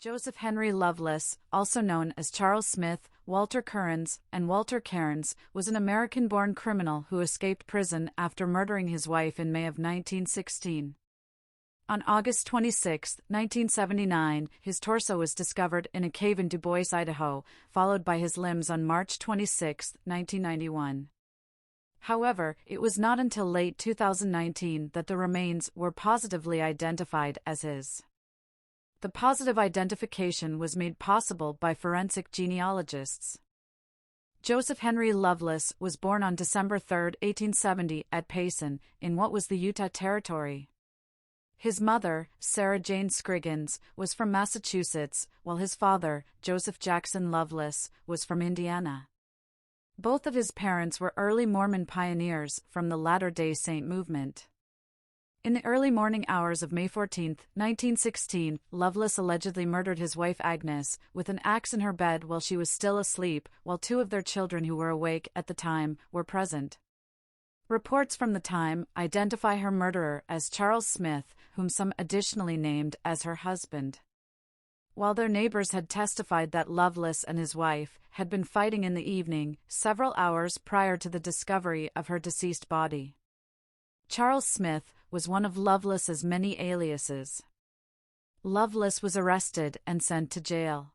Joseph Henry Loveless, also known as Charles Smith, Walter Currens, and Walter Cairns, was an American-born criminal who escaped prison after murdering his wife in May of 1916. On August 26, 1979, his torso was discovered in a cave in Du Bois, Idaho, followed by his limbs on March 26, 1991. However, it was not until late 2019 that the remains were positively identified as his. The positive identification was made possible by forensic genealogists. Joseph Henry Loveless was born on December 3, 1870, at Payson, in what was the Utah Territory. His mother, Sarah Jane Scriggins, was from Massachusetts, while his father, Joseph Jackson Loveless, was from Indiana. Both of his parents were early Mormon pioneers from the Latter-day Saint movement. In the early morning hours of May 14, 1916, Loveless allegedly murdered his wife Agnes with an axe in her bed while she was still asleep, while two of their children who were awake at the time were present. Reports from the time identify her murderer as Charles Smith, whom some additionally named as her husband. While their neighbors had testified that Loveless and his wife had been fighting in the evening, several hours prior to the discovery of her deceased body. Charles Smith was one of Loveless's many aliases. Loveless was arrested and sent to jail.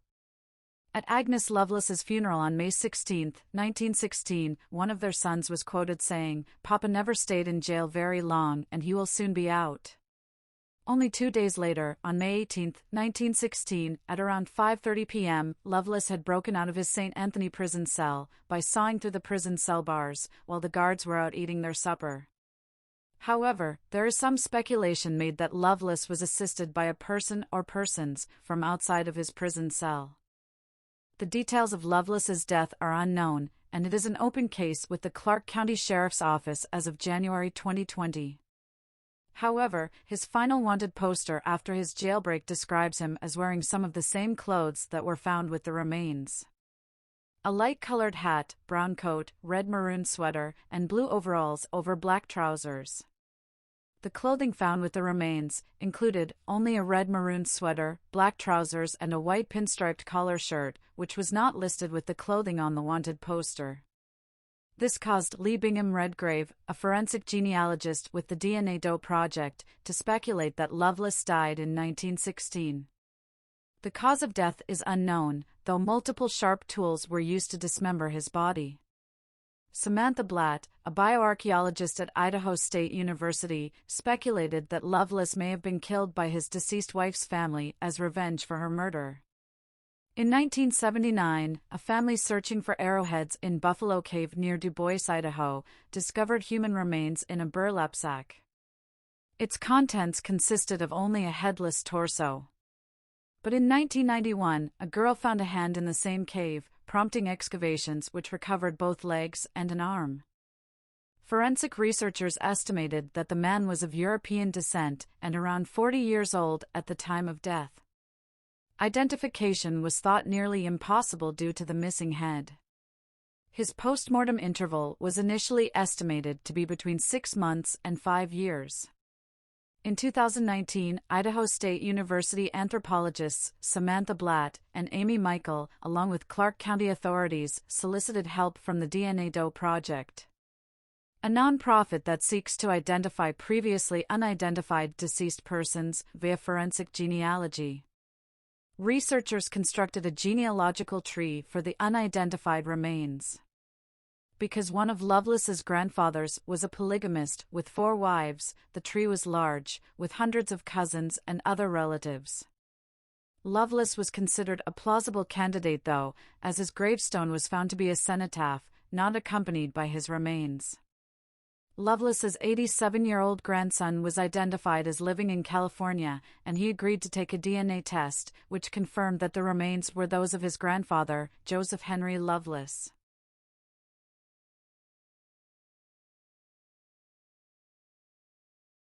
At Agnes Loveless's funeral on May 16, 1916, one of their sons was quoted saying, "Papa never stayed in jail very long and he will soon be out." Only 2 days later, on May 18, 1916, at around 5:30 p.m., Loveless had broken out of his St. Anthony prison cell by sawing through the prison cell bars while the guards were out eating their supper. However, there is some speculation made that Loveless was assisted by a person or persons from outside of his prison cell. The details of Loveless's death are unknown, and it is an open case with the Clark County Sheriff's Office as of January 2020. However, his final wanted poster after his jailbreak describes him as wearing some of the same clothes that were found with the remains. A light-colored hat, brown coat, red-maroon sweater, and blue overalls over black trousers. The clothing found with the remains included only a red-maroon sweater, black trousers, and a white pinstriped collar shirt, which was not listed with the clothing on the wanted poster. This caused Lee Bingham Redgrave, a forensic genealogist with the DNA Doe Project, to speculate that Loveless died in 1916. The cause of death is unknown, though multiple sharp tools were used to dismember his body. Samantha Blatt, a bioarchaeologist at Idaho State University, speculated that Loveless may have been killed by his deceased wife's family as revenge for her murder. In 1979, a family searching for arrowheads in Buffalo Cave near Du Bois, Idaho, discovered human remains in a burlap sack. Its contents consisted of only a headless torso. But in 1991, a girl found a hand in the same cave, prompting excavations which recovered both legs and an arm. Forensic researchers estimated that the man was of European descent and around 40 years old at the time of death. Identification was thought nearly impossible due to the missing head. His post-mortem interval was initially estimated to be between 6 months and 5 years. In 2019, Idaho State University anthropologists Samantha Blatt and Amy Michael, along with Clark County authorities, solicited help from the DNA Doe Project, a nonprofit that seeks to identify previously unidentified deceased persons via forensic genealogy. Researchers constructed a genealogical tree for the unidentified remains. Because one of Loveless's grandfathers was a polygamist with 4 wives, the tree was large, with hundreds of cousins and other relatives. Loveless was considered a plausible candidate though, as his gravestone was found to be a cenotaph, not accompanied by his remains. Loveless's 87-year-old grandson was identified as living in California, and he agreed to take a DNA test, which confirmed that the remains were those of his grandfather, Joseph Henry Loveless.